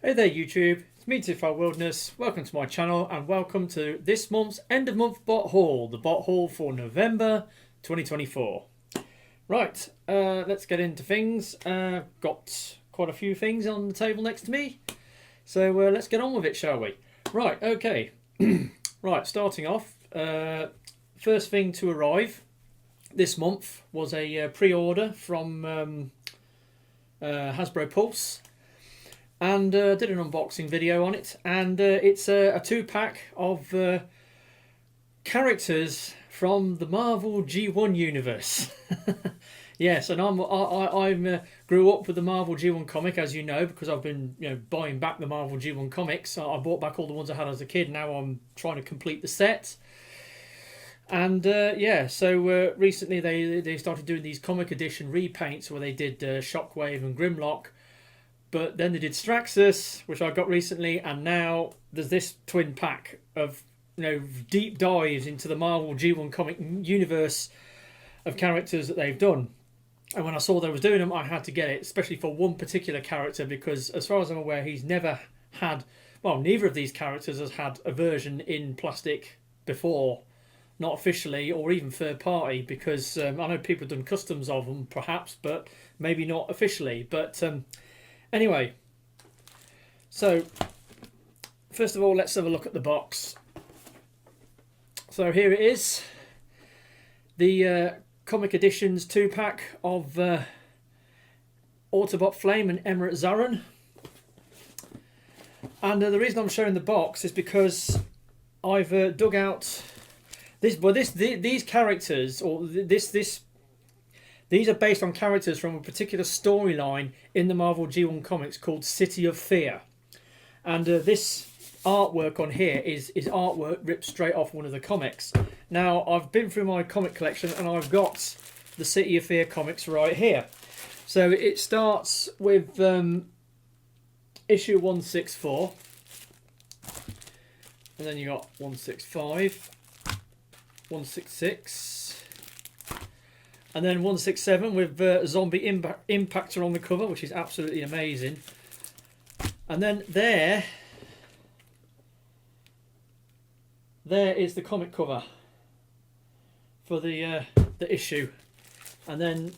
Hey there YouTube, it's me Tifar Wilderness. Welcome to my channel and welcome to this month's end of month bot haul, the bot haul for November 2024. Right, let's get into things. Got quite a few things on the table next to me, so let's get on with it, shall we? Right, okay. Right, starting off, first thing to arrive this month was a pre-order from Hasbro Pulse. And did an unboxing video on it, and it's a 2-pack of characters from the Marvel G1 universe. Yes, and I grew up with the Marvel G1 comic, as you know, because I've been buying back the Marvel G1 comics. I bought back all the ones I had as a kid. Now I'm trying to complete the set. And yeah, so recently they started doing these comic edition repaints where they did Shockwave and Grimlock. But then they did Straxus, which I got recently, and now there's this twin pack of deep dives into the Marvel G1 comic universe of characters that they've done. And when I saw they was doing them, I had to get it, especially for one particular character, because as far as I'm aware, he's never had, well, neither of these characters has had a version in plastic before, not officially or even third party, because I know people have done customs of them perhaps, but maybe not officially. But anyway, so first of all, let's have a look at the box. So here it is, the Comic Editions 2-pack of Autobot Flame and Emirate Xarron. And the reason I'm showing the box is because I've dug out this. Well, these characters, or these are based on characters from a particular storyline in the Marvel G1 comics called City of Fear. And this artwork on here is artwork ripped straight off one of the comics. Now, I've been through my comic collection and I've got the City of Fear comics right here. So it starts with issue 164. And then you got 165, 166. And then 167 with Zombie Impactor on the cover, which is absolutely amazing. And then there is the comic cover for the issue. And then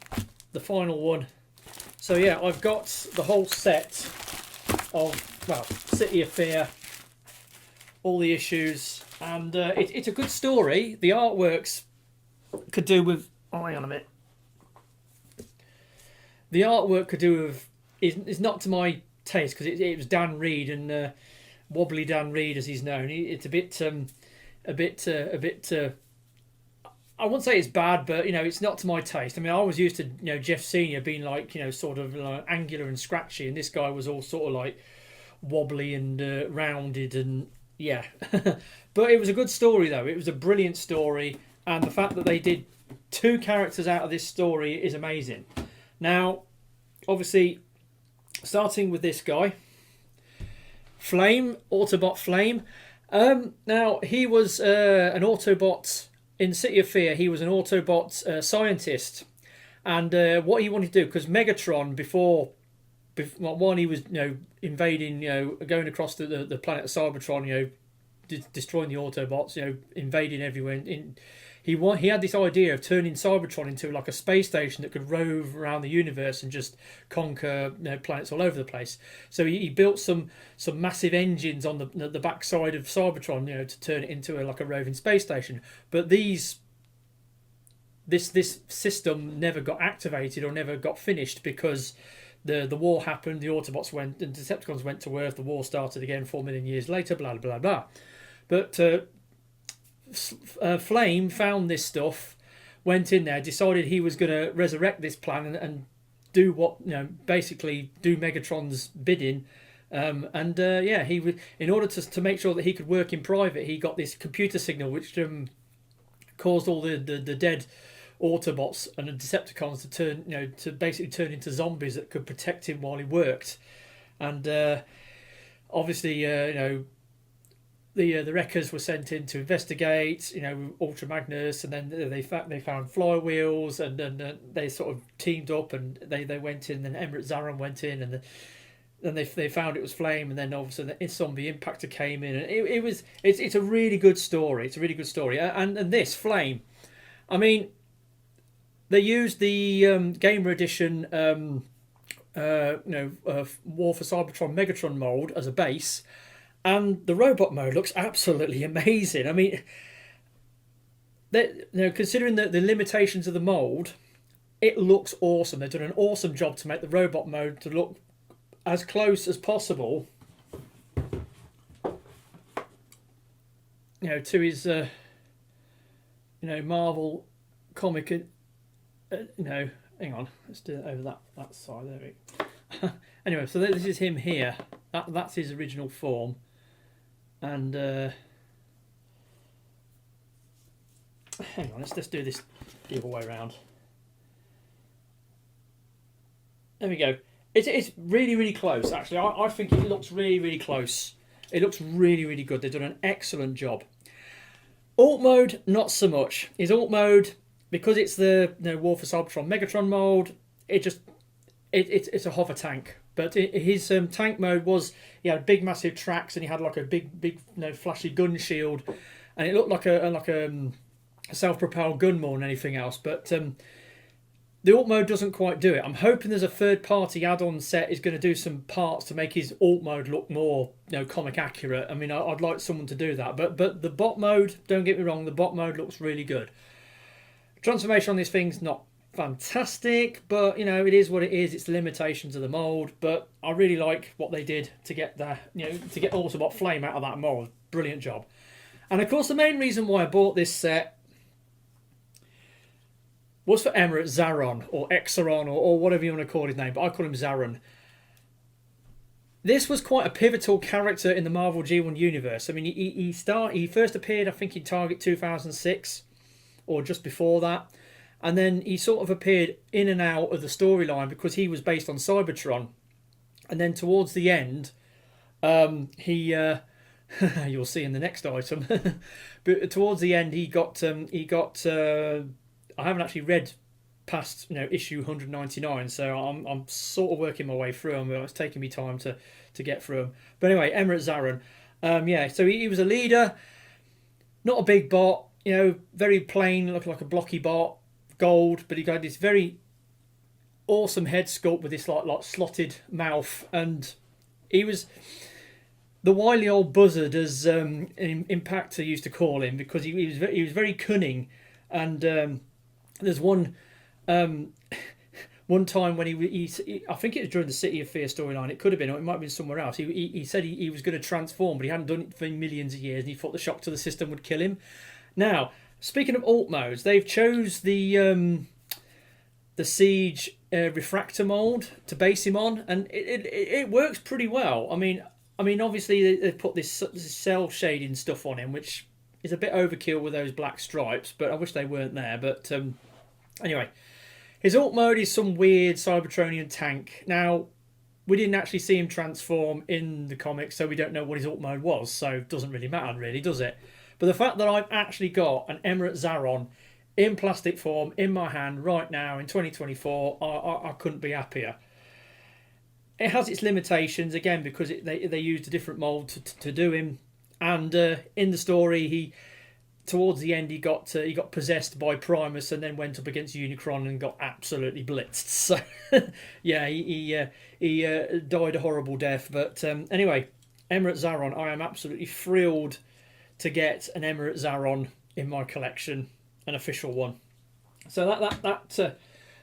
the final one. So yeah, I've got the whole set of, well, City of Fear, all the issues, and it's a good story. The artworks could do with, oh, hang on a minute. The artwork could do with is not to my taste, because it was Dan Reed, and Wobbly Dan Reed as he's known. It's a bit I won't say it's bad, but it's not to my taste. I mean, I was used to Jeff Senior being like sort of angular and scratchy, and this guy was all sort of like wobbly and rounded, and yeah. But it was a good story though. It was a brilliant story, and the fact that they did 2 characters out of this story is amazing. Now, obviously, starting with this guy, Flame, Autobot Flame. Now, he was an Autobot in City of Fear. He was an Autobot scientist, and what he wanted to do, because Megatron before while he was invading, going across the planet of Cybertron, destroying the Autobots, invading everywhere. He had this idea of turning Cybertron into like a space station that could rove around the universe and just conquer planets all over the place. So he built some massive engines on the backside of Cybertron, to turn it into like a roving space station. But this system never got activated or never got finished because the war happened. The Autobots went and Decepticons went to Earth. The war started again 4 million years later. Blah blah blah. But Flame found this stuff, went in there, decided he was going to resurrect this plan and do what basically do Megatron's bidding, and yeah, he would, in order to make sure that he could work in private, he got this computer signal which caused all the dead Autobots and the Decepticons to turn to basically turn into zombies that could protect him while he worked, and obviously the wreckers were sent in to investigate, Ultra Magnus, and then they found flywheels, and then they sort of teamed up, and they went in, and Emirate Xarron went in, and then they found it was Flame, and then all of a sudden the Zombie Impactor came in, and it's a really good story. It's a really good story, and this Flame, I mean, they used the Gamer Edition, War for Cybertron Megatron mold as a base, and the robot mode looks absolutely amazing. I mean, considering the limitations of the mold, it looks awesome. They've done an awesome job to make the robot mode to look as close as possible, to his, Marvel comic. Hang on, let's do it over that side. There we go. Anyway, so this is him here. That's his original form, and hang on, let's do this the other way around. There we go. It's really, really close, actually. I think it looks really, really close. It looks really, really good. They've done an excellent job. Alt mode, not so much. His alt mode, because it's the War for Cybertron Megatron mold, it's a hover tank. But his tank mode was, he had big, massive tracks, and he had like a big, flashy gun shield, and it looked like a self-propelled gun more than anything else. But the alt mode doesn't quite do it. I'm hoping there's a third-party add-on set is going to do some parts to make his alt mode look more, comic accurate. I mean, I'd like someone to do that. But the bot mode, don't get me wrong, the bot mode looks really good. Transformation on this thing's not fantastic, but it is what it is. It's the limitations of the mold. But I really like what they did to get to get Autobot Flame out of that mold. Brilliant job. And of course, the main reason why I bought this set was for Emirate Xarron, or Xarron, or whatever you want to call his name, but I call him Xarron. This was quite a pivotal character in the Marvel G1 universe. I mean, he first appeared, I think, in Target 2006, or just before that, and then he sort of appeared in and out of the storyline because he was based on Cybertron, and then towards the end, you'll see in the next item, but towards the end he got I haven't actually read past issue 199, so I'm sort of working my way through them. It's taking me time to get through them. But anyway, Emirate Xarron, so he was a leader, not a big bot, very plain, looking like a blocky bot, gold, but he got this very awesome head sculpt with this like slotted mouth, and he was the wily old buzzard, as Impactor used to call him, because he was very cunning. And there's one time when he I think it was during the City of Fear storyline. It could have been, or it might have been somewhere else. He said he was going to transform, but he hadn't done it for millions of years, and he thought the shock to the system would kill him. Now, speaking of alt modes, they've chose the Siege refractor mold to base him on, and it works pretty well. I mean, obviously they've put this cell shading stuff on him, which is a bit overkill with those black stripes, but I wish they weren't there. But anyway, his alt mode is some weird Cybertronian tank. Now, we didn't actually see him transform in the comics, so we don't know what his alt mode was, so it doesn't really matter, really, does it? But the fact that I've actually got an Emirate Xarron in plastic form in my hand right now in 2024, I couldn't be happier. It has its limitations, again, because they used a different mold to do him. And in the story, towards the end he got possessed by Primus, and then went up against Unicron and got absolutely blitzed. So yeah, he died a horrible death. But anyway, Emirate Xarron, I am absolutely thrilled to get an Emirate Xarron in my collection, an official one. So that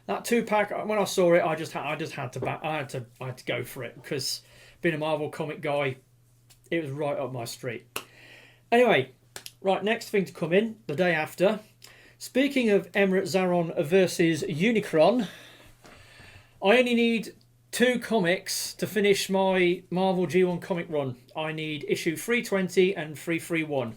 2-pack, when I saw it, I had to go for it, because being a Marvel comic guy, it was right up my street. Anyway, right, next thing to come in, the day after. Speaking of Emirate Xarron versus Unicron, I only need 2 comics to finish my Marvel G1 comic run. I need issue 320 and 331.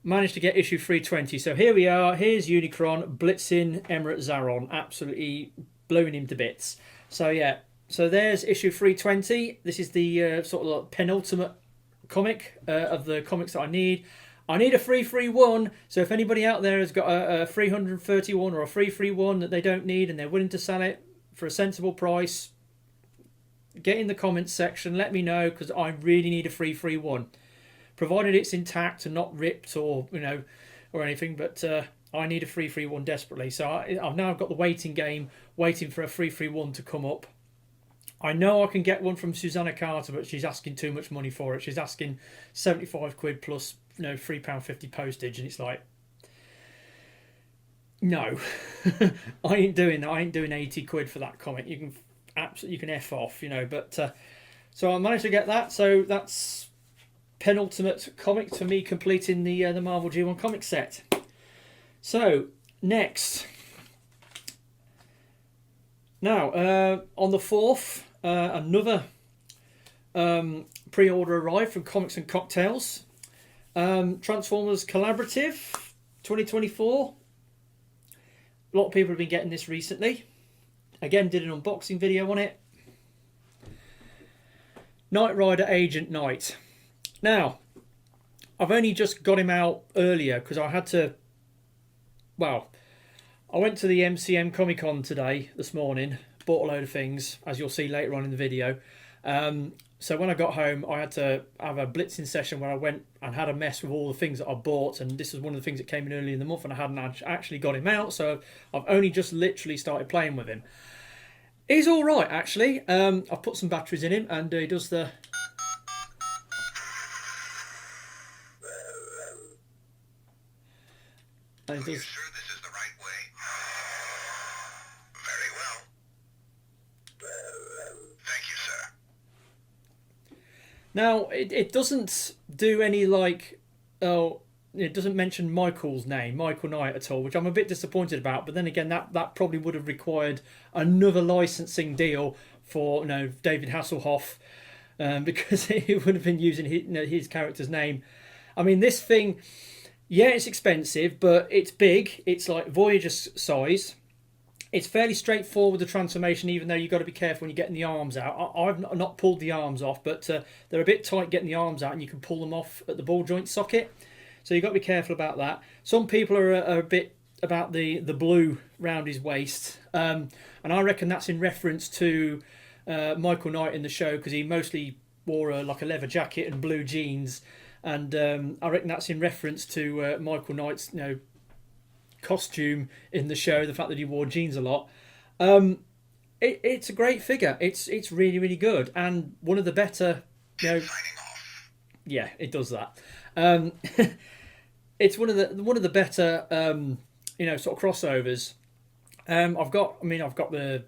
Managed to get issue 320. So here we are. Here's Unicron blitzing Emirate Xarron, absolutely blowing him to bits. So yeah. So there's issue 320. This is the sort of penultimate comic of the comics that I need. I need a 331, so if anybody out there has got a 331 or a 331 that they don't need and they're willing to sell it for a sensible price, get in the comments section. Let me know, because I really need a free one, provided it's intact and not ripped or or anything. But I need a free one desperately. So I've now got the waiting game, waiting for a free one to come up. I know I can get one from Susanna Carter, but she's asking too much money for it. She's asking 75 quid plus £3.50 postage, and it's like, no, I ain't doing that. I ain't doing 80 quid for that comic. You can F off, But so I managed to get that. So that's penultimate comic to me completing the Marvel G1 comic set. So next, now on the 4th. Another pre-order arrived from Comics and Cocktails. Transformers Collaborative 2024. A lot of people have been getting this recently. Again, did an unboxing video on it. Knight Rider Agent Knight. Now, I've only just got him out earlier because I had to... Well, I went to the MCM Comic Con this morning. Bought a load of things, as you'll see later on in the video. So when I got home, I had to have a blitzing session where I went and had a mess with all the things that I bought, and this was one of the things that came in early in the month, and I hadn't actually got him out, so I've only just literally started playing with him. He's all right, actually. I've put some batteries in him, and he does the... And he does... Now, it doesn't do any, it doesn't mention Michael's name, Michael Knight, at all, which I'm a bit disappointed about. But then again, that probably would have required another licensing deal for, David Hasselhoff, because he would have been using his character's name. I mean, this thing, yeah, it's expensive, but it's big. It's like Voyager size. It's fairly straightforward, the transformation, even though you've got to be careful when you're getting the arms out. I've not pulled the arms off, but they're a bit tight getting the arms out, and you can pull them off at the ball joint socket. So you've got to be careful about that. Some people are a bit about the blue round his waist, and I reckon that's in reference to Michael Knight in the show, because he mostly wore a leather jacket and blue jeans, and I reckon that's in reference to Michael Knight's costume in the show, the fact that he wore jeans a lot. It's a great figure. It's really, really good, and one of the better. Yeah, it does that. It's one of the better sort of crossovers. I've got the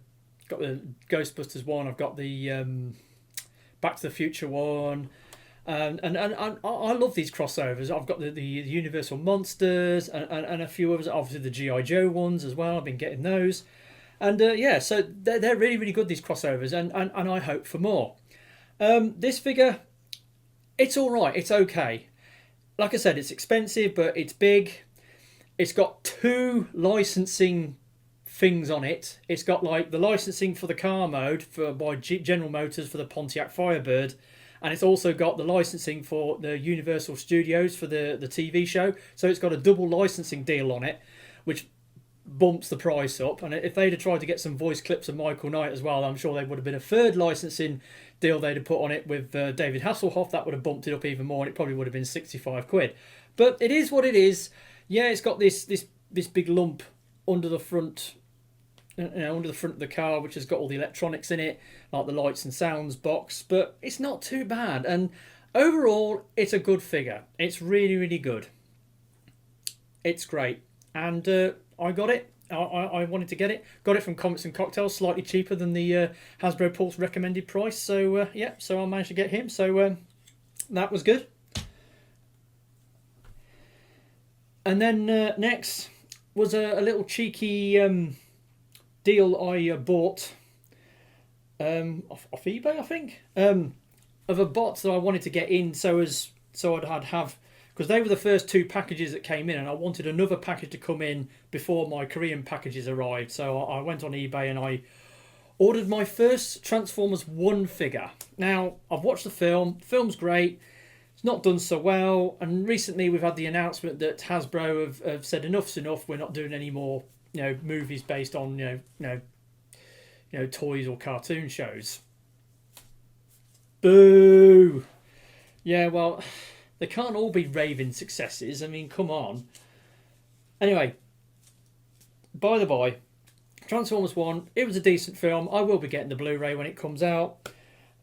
Ghostbusters one. I've got the Back to the Future one. And I love these crossovers. I've got the Universal Monsters and a few others. Obviously the G.I.Joe ones as well. I've been getting those. And so they're really, really good, these crossovers. And I hope for more. This figure, it's all right. It's okay. Like I said, it's expensive, but it's big. It's got 2 licensing things on it. It's got the licensing for the car mode by General Motors for the Pontiac Firebird. And it's also got the licensing for the Universal Studios for the TV show. So it's got a double licensing deal on it, which bumps the price up. And if they'd have tried to get some voice clips of Michael Knight as well, I'm sure there would have been a third licensing deal they'd have put on it with David Hasselhoff. That would have bumped it up even more, and it probably would have been 65 quid. But it is what it is. Yeah, it's got this big lump under the front... under the front of the car, which has got all the electronics in it, like the lights and sounds box, but it's not too bad. And overall, it's a good figure. It's really, really good. It's great. And I got it. I wanted to get it. Got it from Comics and Cocktails, slightly cheaper than the Hasbro Pulse recommended price. So, so I managed to get him. So that was good. And then next was a little cheeky... deal I bought off eBay, I think, of a bot that I wanted to get in, so I'd have, because they were the first 2 packages that came in, and I wanted another package to come in before my Korean packages arrived. So I went on eBay and I ordered my first Transformers 1 figure. Now, I've watched the film. The film's great. It's not done so well, and recently we've had the announcement that Hasbro have said enough's enough. We're not doing any more movies based on toys or cartoon shows. Boo! Yeah, well, they can't all be raving successes. I mean, come on. Anyway, by the by, Transformers 1, it was a decent film. I will be getting the Blu-ray when it comes out.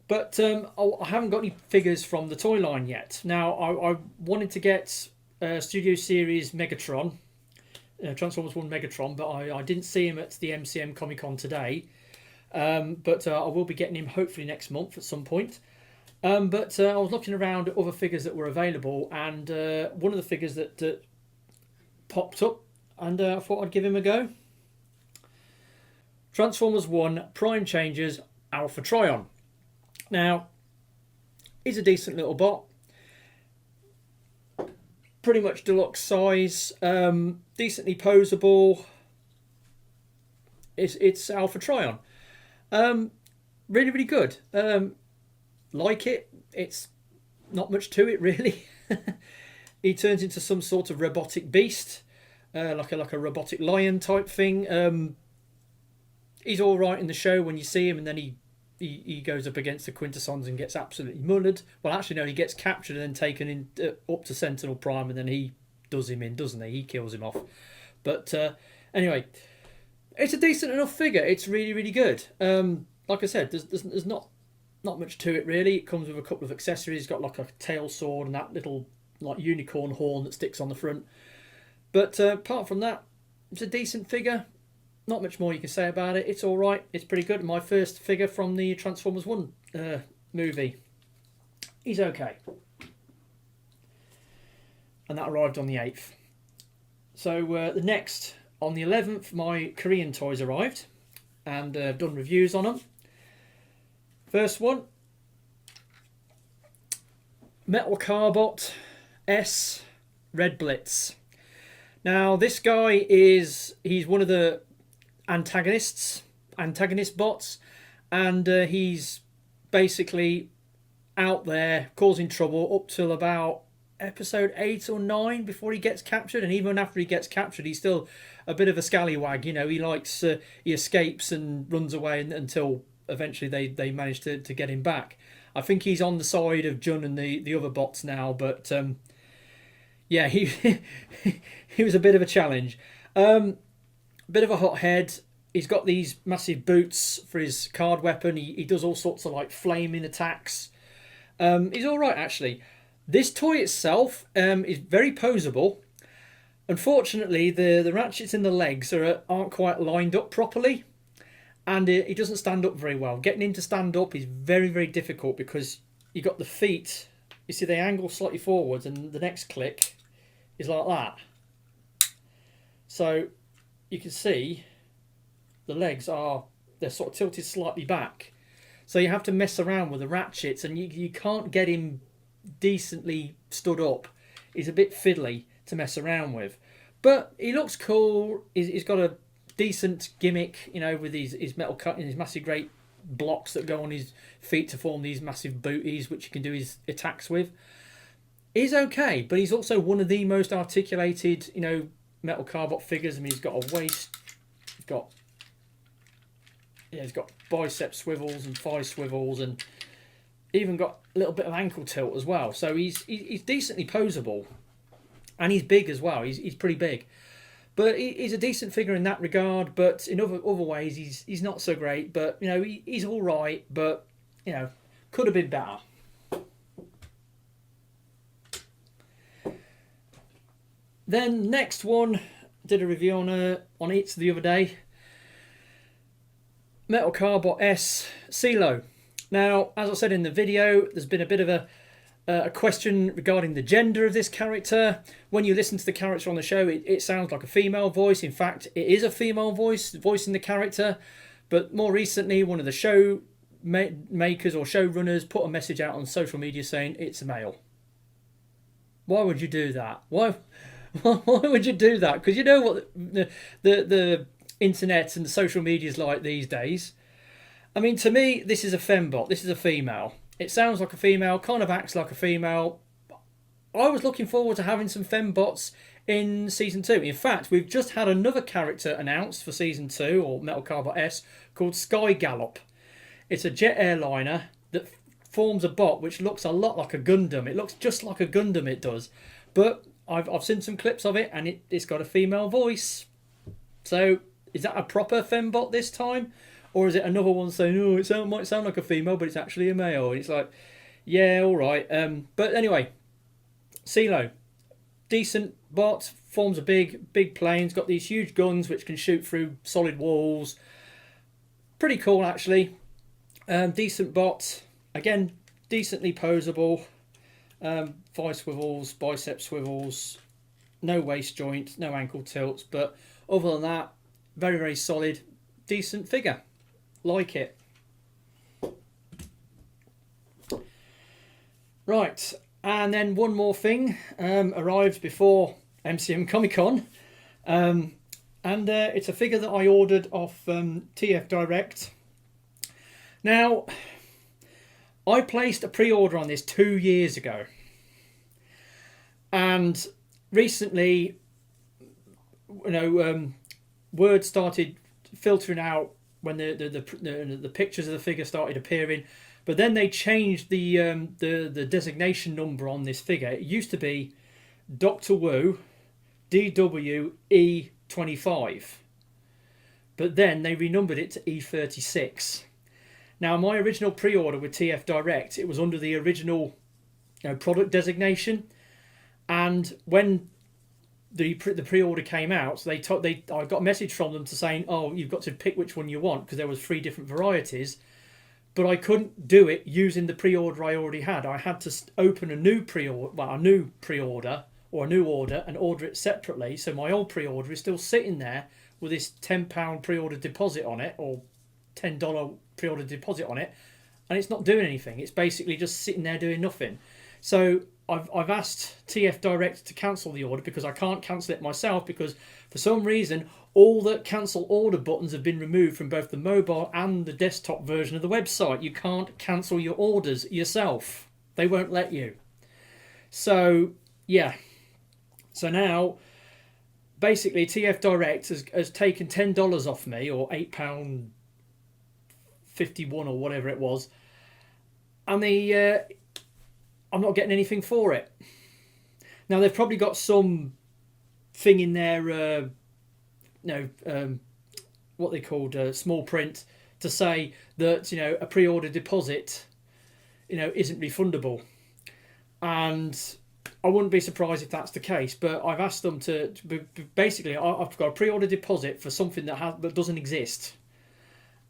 But I haven't got any figures from the toy line yet. Now, I wanted to get Studio Series Megatron, Transformers 1 Megatron, but I didn't see him at the MCM Comic Con today. But I will be getting him hopefully next month at some point. But I was looking around at other figures that were available, and one of the figures that popped up, and I thought I'd give him a go. Transformers 1 Prime Changes Alpha Trion. Now, he's a decent little bot. Pretty much deluxe size, decently posable. It's Alpha Trion. Really, really good. Like it. It's not much to it, really. He turns into some sort of robotic beast, like a robotic lion type thing. He's all right in the show when you see him, and then he goes up against the Quintessons and gets absolutely mullered. Well, actually, no, he gets captured and then taken in up to Sentinel Prime, and then he does him in, doesn't he? He kills him off. But anyway, it's a decent enough figure. It's really, really good. Like I said, there's not much to it, really. It comes with a couple of accessories. It's got like a tail sword and that little like unicorn horn that sticks on the front. But apart from that, it's a decent figure. Not much more you can say about it. It's all right. It's pretty good. My first figure from the Transformers 1 movie. He's okay. And that arrived on the 8th. So the next, on the 11th, my Korean toys arrived. And I've done reviews on them. First one. Metal Cardbot S Red Blitz. Now this guy he's one of the antagonist bots, and he's basically out there causing trouble up till about episode 8 or 9 before he gets captured. And even after he gets captured, he's still a bit of a scallywag. You know, he escapes and runs away until eventually they manage to get him back. I think he's on the side of Jun and the other bots now, but yeah, he was a bit of a challenge. Bit of a hothead. He's got these massive boots for his card weapon. He does all sorts of like flaming attacks. He's all right, actually. This toy itself is very posable. Unfortunately, the ratchets in the legs aren't quite lined up properly, and he doesn't stand up very well. Getting him to stand up is very, very difficult because you got the feet. You see, they angle slightly forwards, and the next click is like that. So you can see the legs they're sort of tilted slightly back. So you have to mess around with the ratchets, and you can't get him decently stood up. He's a bit fiddly to mess around with. But he looks cool. He's got a decent gimmick, you know, with his metal cut and his massive great blocks that go on his feet to form these massive booties, which you can do his attacks with. He's okay, but he's also one of the most articulated, you know, metal Cardbot figures. I mean, he's got a waist, he's got bicep swivels and thigh swivels, and even got a little bit of ankle tilt as well. So he's decently posable, and he's big as well. He's pretty big, but he's a decent figure in that regard. But in other ways, he's not so great. But you know, he's all right. But you know, could have been better. Then next one, did a review on it the other day. Metal Cardbot S Cielo. Now, as I said in the video, there's been a bit of a question regarding the gender of this character. When you listen to the character on the show, it sounds like a female voice. In fact, it is a female voice voicing the character. But more recently, one of the show makers or showrunners put a message out on social media saying it's a male. Why would you do that? Why would you do that? Because you know what the internet and the social media is like these days. I mean, to me, this is a fembot. This is a female. It sounds like a female, kind of acts like a female. I was looking forward to having some fembots in Season 2. In fact, we've just had another character announced for Season 2, or Metal Cardbot S, called Sky Gallop. It's a jet airliner that forms a bot which looks a lot like a Gundam. It looks just like a Gundam, it does. But I've seen some clips of it, and it's got a female voice. So is that a proper fembot this time? Or is it another one saying, oh, it might sound like a female, but it's actually a male? And it's like, yeah, all right. But anyway, Cielo, decent bot, forms a big planes, got these huge guns which can shoot through solid walls. Pretty cool, actually. Decent bot. Again, decently posable. Thigh swivels, bicep swivels. No waist joint, no ankle tilts. But other than that, very, very solid. Decent figure. Like it. Right. And then one more thing arrived before MCM Comic Con. And it's a figure that I ordered off TF Direct. Now, I placed a pre-order on this 2 years ago. And recently, word started filtering out when the pictures of the figure started appearing. But then they changed the designation number on this figure. It used to be Dr. Wu DWE25. But then they renumbered it to E36. Now, my original pre-order with TF Direct, it was under the original product designation. And when the pre-order came out, I got a message from them to saying, oh, you've got to pick which one you want, because there was 3 different varieties. But I couldn't do it using the pre-order I already had. I had to open a new pre-order or a new order and order it separately. So my old pre-order is still sitting there with this £10 pre-order deposit on it, or $10 pre-order deposit on it, and it's not doing anything. It's basically just sitting there doing nothing. So I've asked TF Direct to cancel the order, because I can't cancel it myself, because for some reason all the cancel order buttons have been removed from both the mobile and the desktop version of the website. You can't cancel your orders yourself. They won't let you. So yeah. So now basically TF Direct has taken $10 off me, or £8.51 or whatever it was, and I'm not getting anything for it. Now they've probably got some thing in their what they called small print to say that a pre-order deposit isn't refundable, and I wouldn't be surprised if that's the case. But I've asked them to basically, I've got a pre-order deposit for something that doesn't exist,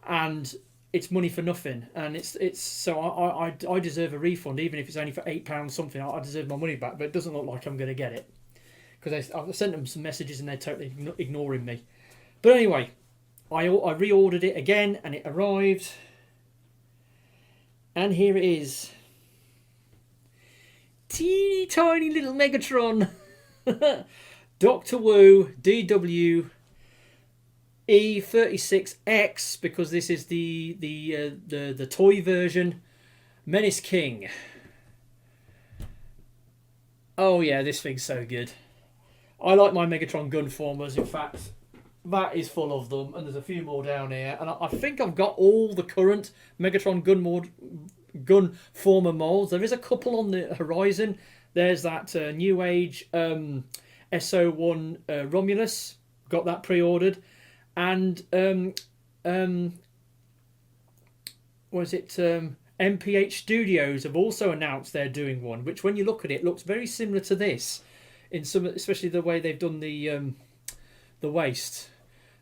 and it's money for nothing, and it's so I deserve a refund, even if it's only for £8 something. I deserve my money back, but it doesn't look like I'm going to get it, because I've sent them some messages and they're totally ignoring me. But anyway, I reordered it again, and it arrived, and here it is. Teeny tiny little Megatron. Dr. Wu DW E36X, because this is the toy version. Menace King. Oh yeah, this thing's so good. I like my Megatron gun formers. In fact, that is full of them, and there's a few more down here. And I think I've got all the current Megatron gun former molds. There is a couple on the horizon. There's that New Age SO1 Romulus. Got that pre-ordered. And was it MPH Studios have also announced they're doing one, which when you look at it looks very similar to this, in some, especially the way they've done the waist.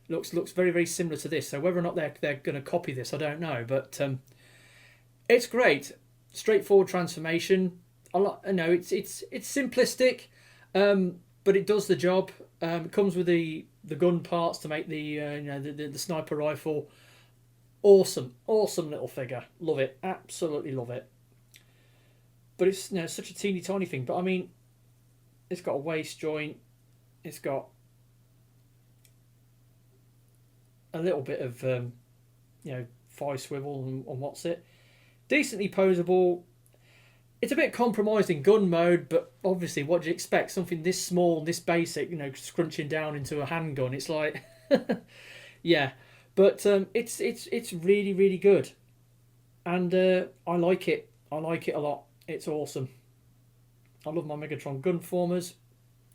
Looks very, very similar to this. So whether or not they're going to copy this, I don't know. But it's great, straightforward transformation. It's simplistic, but it does the job. It comes with the gun parts to make the sniper rifle. Awesome little figure. Love it, absolutely love it. But it's such a teeny tiny thing. But I mean, it's got a waist joint. It's got a little bit of thigh swivel and what's it. Decently posable. It's a bit compromised in gun mode, but obviously, what do you expect? Something this small, this basic, scrunching down into a handgun. It's like, yeah. But it's really, really good, and I like it. I like it a lot. It's awesome. I love my Megatron Gunformers,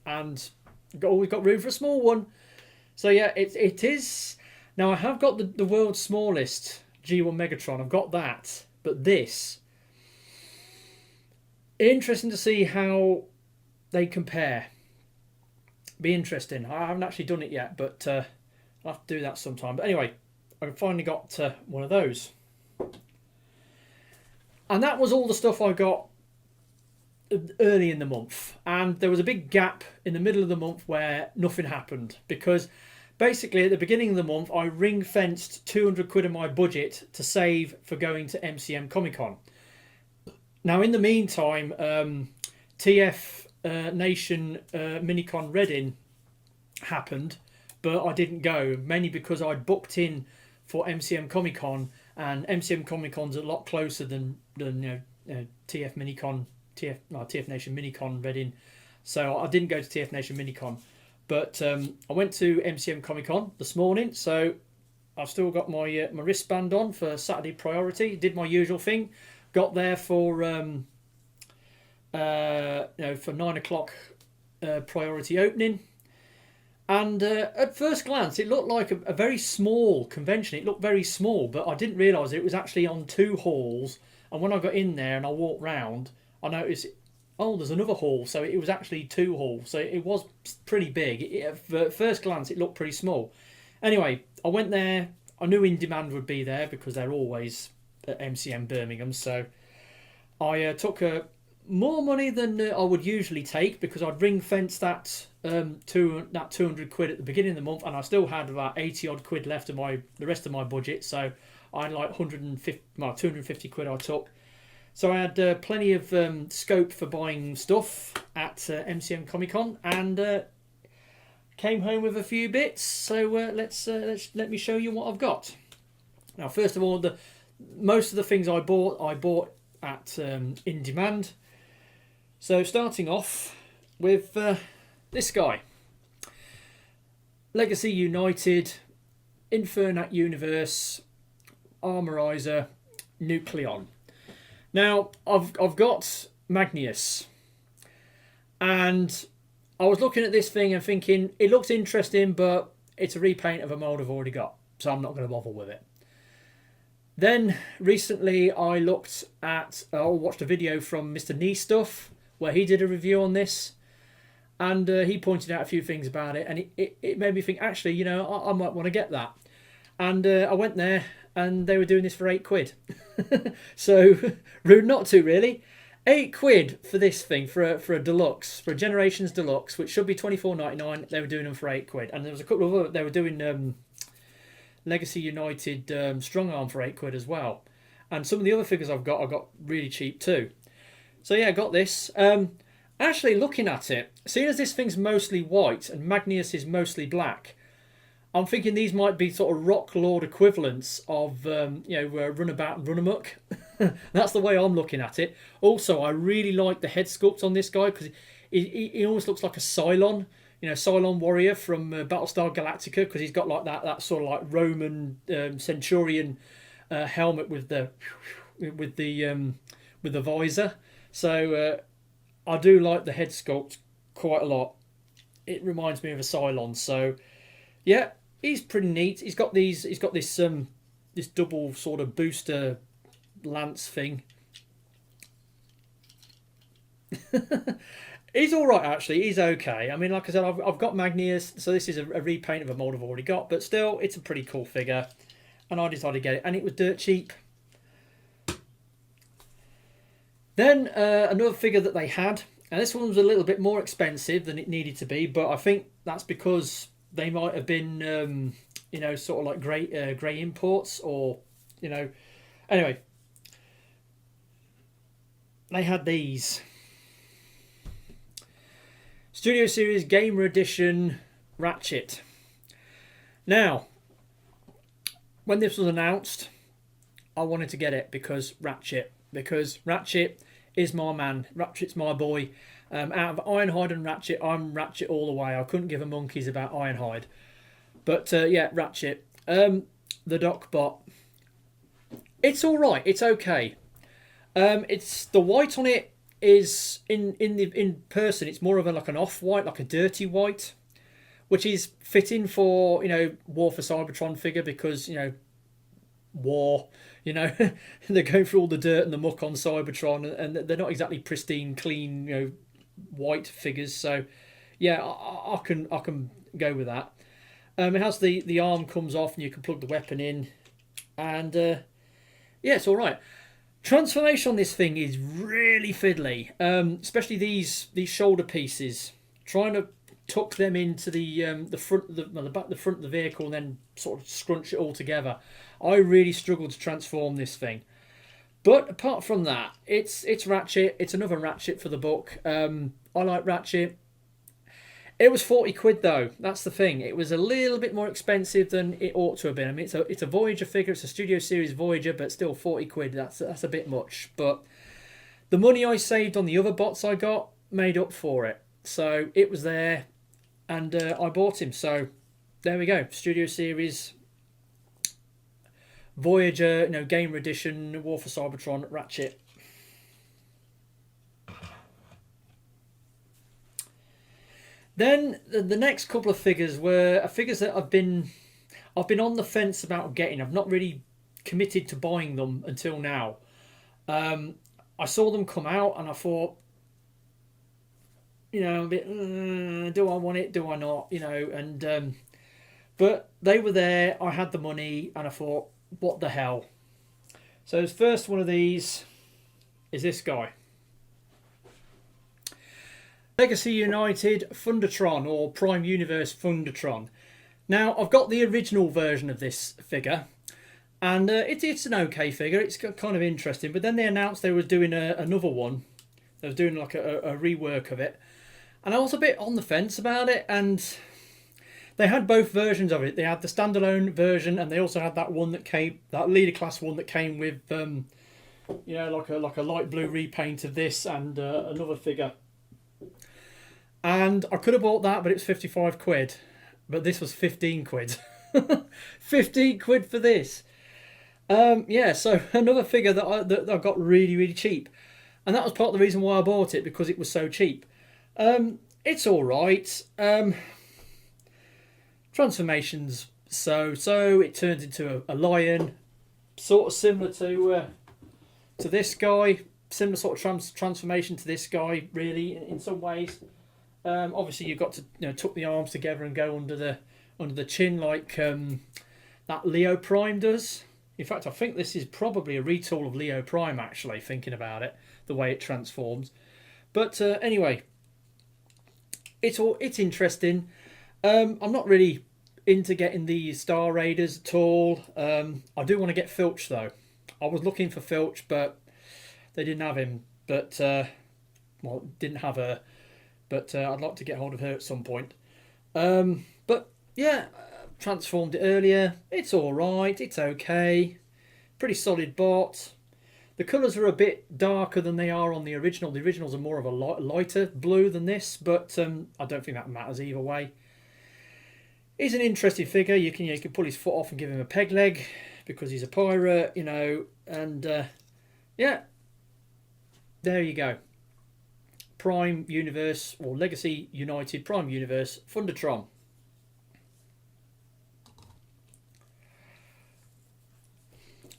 and always got room for a small one. So yeah, it is. Now I have got the world's smallest G1 Megatron. I've got that, but this, interesting to see how they compare. Be interesting. I haven't actually done it yet, but I'll have to do that sometime. But anyway, I finally got one of those. And that was all the stuff I got early in the month. And there was a big gap in the middle of the month where nothing happened. Because basically at the beginning of the month, I ring-fenced 200 quid of my budget to save for going to MCM Comic Con. Now, in the meantime, TF Nation Minicon Reading happened, but I didn't go, mainly because I'd booked in for MCM Comic Con, and MCM Comic Con's a lot closer than TF Minicon, TF Nation Minicon Reading, so I didn't go to TF Nation Minicon. But I went to MCM Comic Con this morning, so I've still got my my wristband on for Saturday priority. Did my usual thing, got there for for 9 o'clock priority opening. And at first glance, it looked like a very small convention. It looked very small, but I didn't realise it was actually on 2 halls. And when I got in there and I walked round, I noticed, oh, there's another hall. So it was actually 2 halls. So it was pretty big. At first glance, it looked pretty small. Anyway, I went there. I knew In Demand would be there because they're always at MCM Birmingham. So I took more money than I would usually take, because I'd ring fence that 200 quid at the beginning of the month, and I still had about 80 odd quid left of the rest of my budget. So I had like 250 quid I took. So I had plenty of scope for buying stuff at MCM Comic Con, and came home with a few bits. So let me show you what I've got. Now, first of all, most of the things I bought at In Demand. So starting off with this guy, Legacy United, Infernac Universe, Armorizer, Nucleon. Now I've got Magnius, and I was looking at this thing and thinking it looks interesting, but it's a repaint of a mould I've already got, so I'm not going to bother with it. Then recently I watched a video from Mr. Knee Stuff, where he did a review on this, and he pointed out a few things about it, and it made me think, actually, I might want to get that. And I went there, and they were doing this for 8 quid. So, rude not to, really. 8 quid for this thing, for a deluxe, for a Generations Deluxe, which should be $24.99. They were doing them for 8 quid. And there was a couple of other, they were doing Legacy United Strong Arm for 8 quid as well. And some of the other figures I got really cheap too. So yeah, I got this. Actually, looking at it, seeing as this thing's mostly white and Magnius is mostly black, I'm thinking these might be sort of Rock Lord equivalents of Runabout and Runamuck. That's the way I'm looking at it. Also, I really like the head sculpt on this guy, because he almost looks like a Cylon. Cylon warrior from Battlestar Galactica, because he's got like that sort of like Roman centurion helmet with the visor. So I do like the head sculpt quite a lot. It reminds me of a Cylon. So yeah, he's pretty neat. He's got this double sort of booster lance thing. He's all right, actually. He's okay. I mean, like I said, I've got Magnius, so this is a repaint of a mould I've already got, but still, it's a pretty cool figure, and I decided to get it, and it was dirt cheap. Then another figure that they had, and this one was a little bit more expensive than it needed to be, but I think that's because they might have been, sort of like grey imports, or, Anyway, they had these. Studio Series Gamer Edition Ratchet. Now, when this was announced, I wanted to get it because Ratchet is my man. Ratchet's my boy. Out of Ironhide and Ratchet, I'm Ratchet all the way. I couldn't give a monkeys about Ironhide. But yeah, Ratchet. The Docbot. It's alright, it's okay. It's the white on it is in person. It's more of a like an off white, like a dirty white, which is fitting for War for Cybertron figure because war. They're going through all the dirt and the muck on Cybertron, and they're not exactly pristine, clean, white figures. So, yeah, I can go with that. It has the arm comes off, and you can plug the weapon in, and yeah, it's all right. Transformation on this thing is really fiddly, especially these shoulder pieces. Trying to tuck them into the front of the front of the vehicle, and then sort of scrunch it all together. I really struggled to transform this thing. But apart from that, it's Ratchet. It's another Ratchet for the book. I like Ratchet. It was 40 quid though. That's the thing. It was a little bit more expensive than it ought to have been. I mean, it's a Voyager figure. It's a Studio Series Voyager, but still 40 quid. That's a bit much. But the money I saved on the other bots I got made up for it. So it was there, and I bought him. So there we go. Studio Series Voyager, Gamer Edition, War for Cybertron, Ratchet. Then the next couple of figures were figures that I've been on the fence about getting. I've not really committed to buying them until now. I saw them come out and I thought, a bit, do I want it? Do I not? And but they were there. I had the money and I thought, what the hell? So the first one of these is this guy. Legacy United Thundertron, or Prime Universe Thundertron. Now, I've got the original version of this figure, and it's an okay figure. It's kind of interesting, but then they announced they were doing another one. They were doing like a rework of it, and I was a bit on the fence about it, and they had both versions of it. They had the standalone version, and they also had that one that leader class one that came with, like a light blue repaint of this and another figure. And I could have bought that, but it was 55 quid. But this was 15 quid. 15 quid for this. Yeah, so another figure that I got really, really cheap. And that was part of the reason why I bought it, because it was so cheap. It's all right. Transformations, so it turns into a lion, sort of similar to this guy. Similar sort of transformation to this guy, really, in some ways. Obviously, you've got to tuck the arms together and go under the chin like that Leo Prime does. In fact, I think this is probably a retool of Leo Prime, actually, thinking about it, the way it transforms. But anyway, it's interesting. I'm not really into getting the Star Raiders at all. I do want to get Filch, though. I was looking for Filch, but they didn't have him. But, didn't have her. But I'd like to get hold of her at some point. But yeah, transformed it earlier. It's all right. It's okay. Pretty solid bot. The colours are a bit darker than they are on the original. The originals are more of a lighter blue than this, but I don't think that matters either way. He's an interesting figure. You can pull his foot off and give him a peg leg because he's a pirate, and yeah, there you go. Prime Universe, or Legacy United Prime Universe Thundertron.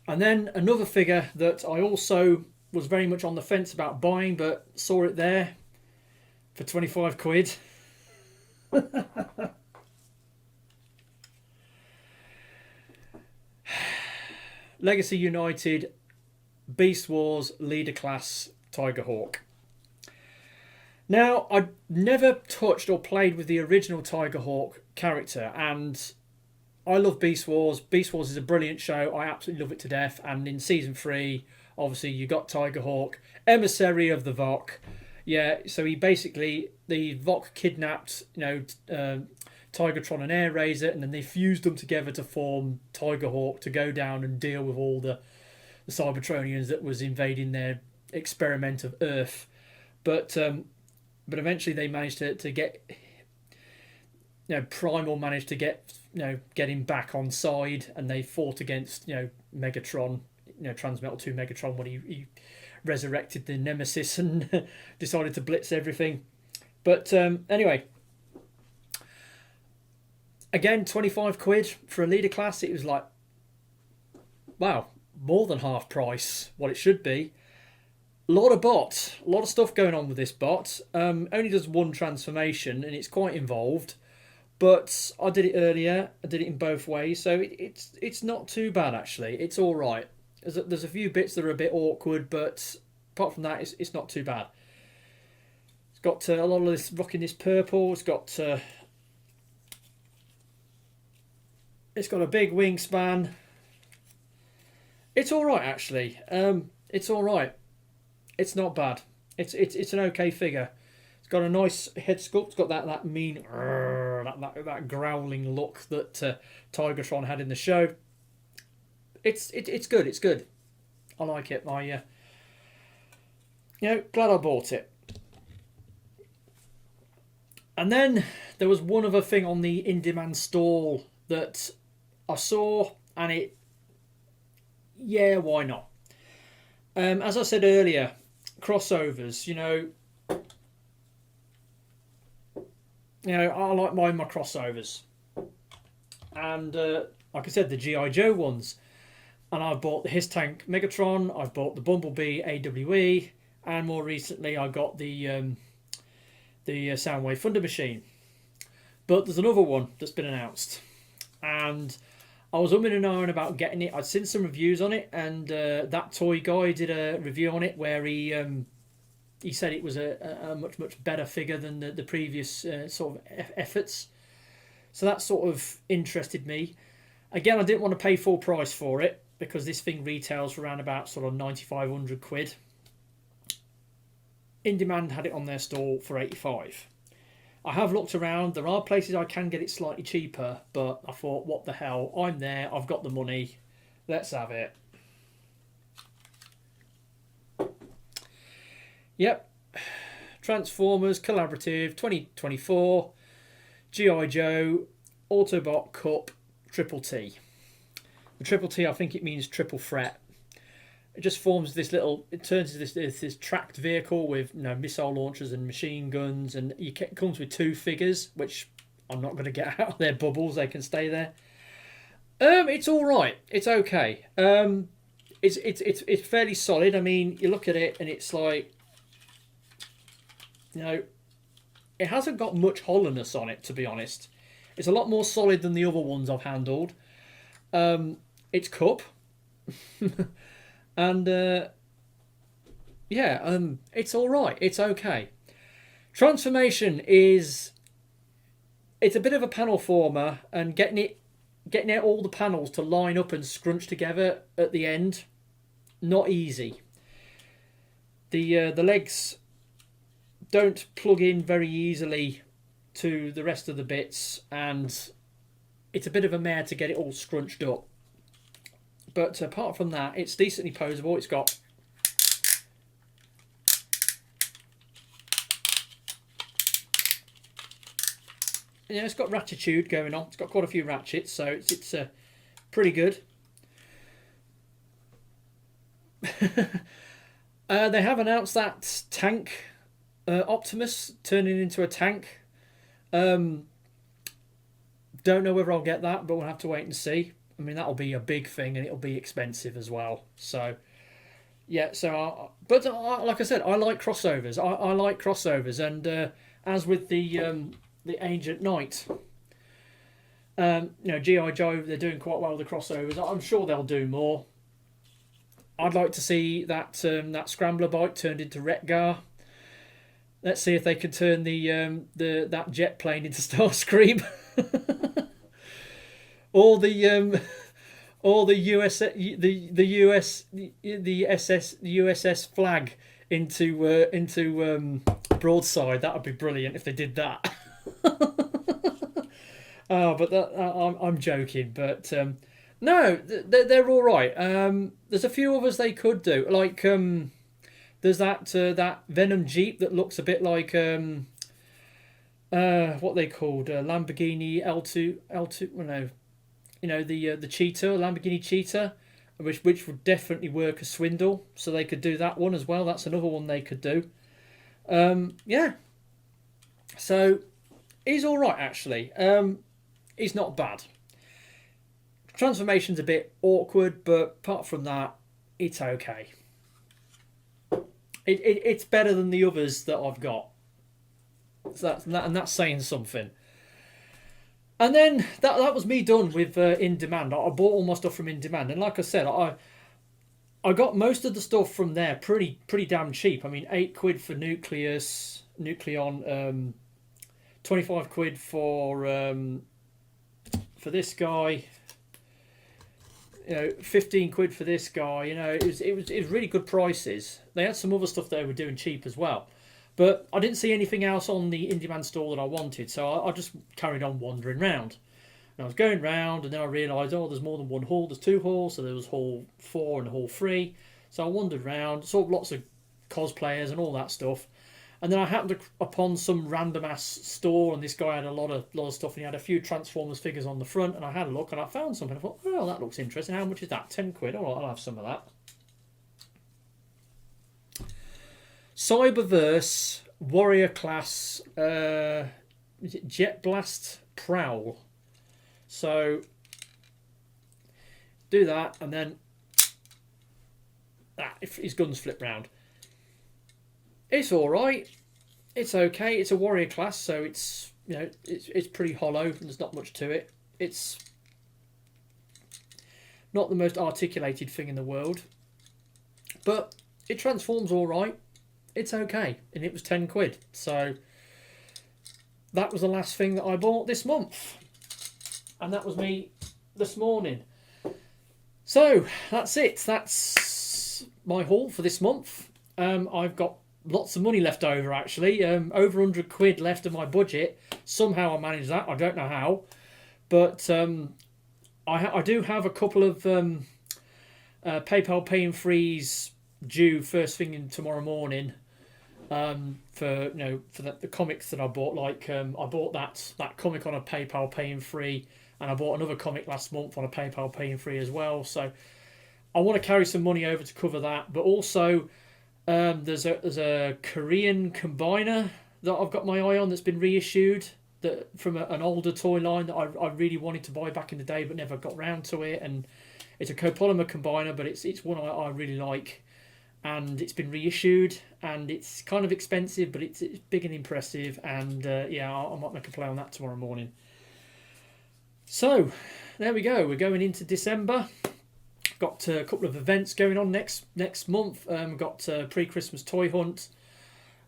And then another figure that I also was very much on the fence about buying, but saw it there for 25 quid. Legacy United Beast Wars Leader Class Tigerhawk. Now, I'd never touched or played with the original Tigerhawk character, and I love Beast Wars. Beast Wars is a brilliant show. I absolutely love it to death. And in Season 3, obviously, you got Tigerhawk, emissary of the Vok. Yeah, so the Vok kidnapped, Tigertron and Airraiser, and then they fused them together to form Tigerhawk to go down and deal with all the Cybertronians that was invading their experiment of Earth. But eventually they managed to get, Primal managed to get him back on side, and they fought against Megatron, Transmetal 2 Megatron, when he resurrected the Nemesis and decided to blitz everything. But anyway, again, 25 quid for a leader class. It was like, wow, more than half price what it should be. A lot of bots, a lot of stuff going on with this bot. Only does one transformation and it's quite involved. But I did it earlier. I did it in both ways, so it's not too bad actually. It's all right. There's a few bits that are a bit awkward, but apart from that, it's not too bad. It's got a lot of this rocking this purple. It's got a big wingspan. It's all right actually. It's all right. It's not bad. It's an okay figure. It's got a nice head sculpt. It's got that mean, that growling look that Tigertron had in the show. It's good. It's good. I like it. Glad I bought it. And then there was one other thing on the in-demand stall that I saw, and why not? As I said earlier, crossovers. I like my crossovers, and like I said, the G.I.Joe ones. And I've bought the His Tank Megatron. I've bought the Bumblebee AWE, and more recently I got the Soundwave Thunder Machine. But there's another one that's been announced, and I was umming and ahhing about getting it. I'd seen some reviews on it, and that toy guy did a review on it where he said it was a much better figure than the previous sort of efforts. So that sort of interested me. Again, I didn't want to pay full price for it because this thing retails for around about sort of 9,500 quid. In Demand had it on their stall for 85. I have looked around. There are places I can get it slightly cheaper, but I thought, what the hell? I'm there. I've got the money. Let's have it. Yep. Transformers Collaborative 2024. G.I. Joe Autobot Cup Triple T. The Triple T, I think it means triple threat. It just forms this little. It turns into this tracked vehicle with missile launchers and machine guns, and it comes with two figures, which I'm not going to get out of their bubbles. They can stay there. It's all right. It's okay. It's fairly solid. I mean, you look at it and it's like, it hasn't got much hollowness on it, to be honest. It's a lot more solid than the other ones I've handled. It's cup. And it's all right. It's okay. Transformation it's a bit of a panel former, and getting it all the panels to line up and scrunch together at the end, not easy. The legs don't plug in very easily to the rest of the bits, and it's a bit of a mare to get it all scrunched up. But apart from that, it's decently posable. It's got it's got ratchitude going on. It's got quite a few ratchets, so it's pretty good. They have announced that tank Optimus turning into a tank. Don't know whether I'll get that, but we'll have to wait and see. I mean, that'll be a big thing, and it'll be expensive as well. So, yeah. Like I said, I like crossovers. I like crossovers, and as with the Ancient Knight, G.I. Joe, they're doing quite well with the crossovers. I'm sure they'll do more. I'd like to see that that Scrambler bike turned into Retgar. Let's see if they can turn that jet plane into Starscream. Or the USS flag into broadside. That would be brilliant if they did that. But I'm joking. But no, they're all right. There's a few others they could do. Like there's that Venom Jeep that looks a bit like what they called Lamborghini L2. Well, no. The Cheetah, Lamborghini Cheetah. which would definitely work as swindle. So they could do that one as well. That's another one they could do. Yeah. So he's all right actually. He's not bad. Transformation's a bit awkward, but apart from that, it's okay. It's better than the others that I've got. So that's saying something. And then that was me done with In Demand. I bought all my stuff from In Demand, and like I said, I got most of the stuff from there pretty damn cheap. I mean, £8 for Nucleous, Nucleon, 25 quid for this guy. 15 quid for this guy. It was really good prices. They had some other stuff they were doing cheap as well, but I didn't see anything else on the In Demand store that I wanted, so I just carried on wandering round. And I was going round, and then I realised, there's more than one hall. There's 2 halls, so there was hall 4 and hall 3. So I wandered round, saw lots of cosplayers and all that stuff. And then I happened upon some random ass store, and this guy had a lot of stuff, and he had a few Transformers figures on the front, and I had a look, and I found something. I thought, that looks interesting. How much is that? 10 quid. All right, I'll have some of that. Cyberverse Warrior Class, is it Jet Blast Prowl? So do that, and then if his guns flip round. It's all right. It's okay. It's a warrior class, so it's it's pretty hollow, and there's not much to it. It's not the most articulated thing in the world, but it transforms all right. It's okay, and it was 10 quid. So that was the last thing that I bought this month, and that was me this morning. So that's it. That's my haul for this month. I've got lots of money left over actually. Over 100 quid left of my budget. Somehow I managed that. I don't know how, but I do have a couple of PayPal pay and frees due first thing in tomorrow morning. For the comics that I bought. Like I bought that comic on a PayPal pay and free, and I bought another comic last month on a PayPal pay and free as well. So I want to carry some money over to cover that, but also. There's a Korean combiner that I've got my eye on that's been reissued from an older toy line that I really wanted to buy back in the day but never got round to it, and it's a copolymer combiner, but it's one I really like, and it's been reissued, and it's kind of expensive, but it's big and impressive, and I might make a play on that tomorrow morning. So there we go, we're going into December. Got a couple of events going on next month. Got pre-Christmas toy hunt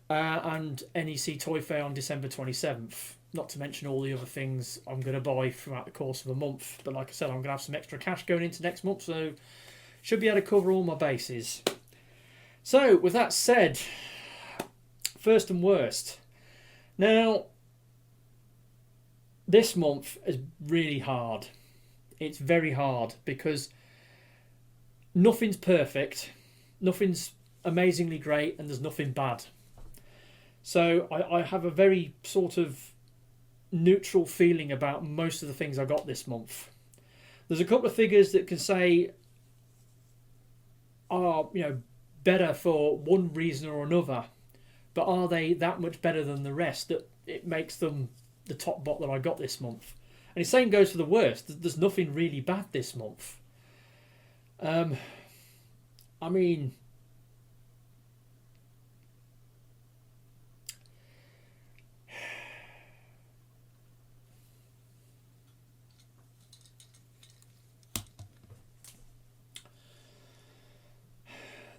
and NEC Toy Fair on December 27th. Not to mention all the other things I'm going to buy throughout the course of a month. But like I said, I'm going to have some extra cash going into next month, so should be able to cover all my bases. So with that said, first and worst. Now, this month is really hard. It's very hard because nothing's perfect, nothing's amazingly great, and there's nothing bad. So I have a very sort of neutral feeling about most of the things I got this month. There's a couple of figures that can say are better for one reason or another, but are they that much better than the rest that it makes them the top bot that I got this month? And the same goes for the worst. There's nothing really bad this month. I mean,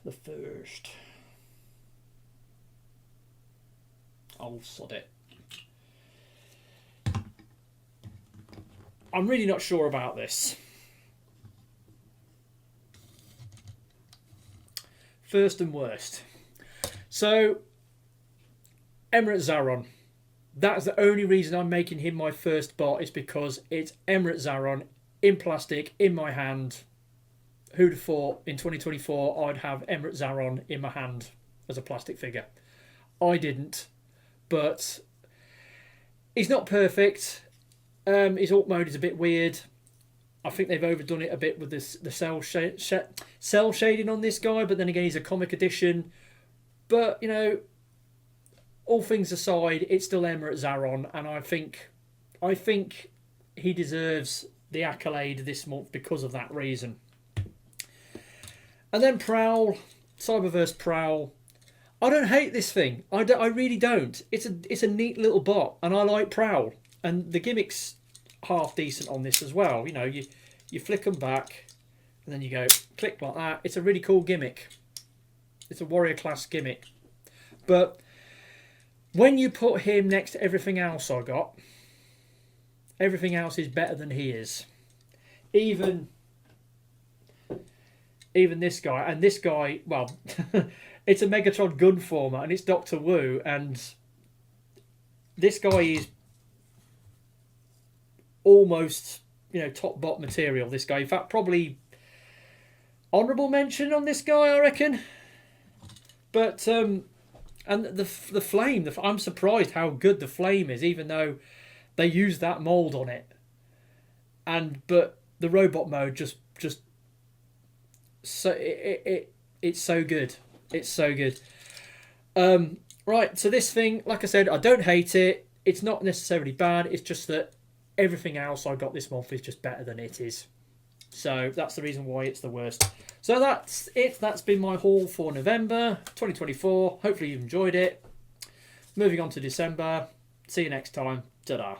the first. I'll sod it. I'm really not sure about this. First and worst. So, Emirate Xarron. That's the only reason I'm making him my first bot, is because it's Emirate Xarron in plastic in my hand. Who'd have thought in 2024 I'd have Emirate Xarron in my hand as a plastic figure? I didn't, but he's not perfect. His alt mode is a bit weird. I think they've overdone it a bit with this the cell shading on this guy, but then again, he's a comic edition. But, you know, all things aside, it's still Emirate Xarron, and I think he deserves the accolade this month because of that reason. And then Prowl, Cyberverse Prowl. I don't hate this thing. I really don't. It's a neat little bot, and I like Prowl. And the gimmick's half decent on this as well. You know, you flick them back, and then you go click like that. It's a really cool gimmick. It's a warrior class gimmick. But when you put him next to everything else I got, everything else is better than he is. Even this guy, and this guy, well, it's a Megatron Gunformer, and it's Dr. Wu, and this guy is almost, you know, top bot material, this guy. In fact, probably honourable mention on this guy, I reckon. But, and the flame, I'm surprised how good the flame is, even though they use that mould on it. But the robot mode just so it's so good. It's so good. Right, so this thing, like I said, I don't hate it. It's not necessarily bad. It's just that everything else I got this month is just better than it is. So that's the reason why it's the worst. So that's it. That's been my haul for November 2024. Hopefully you've enjoyed it. Moving on to December. See you next time. Ta-da.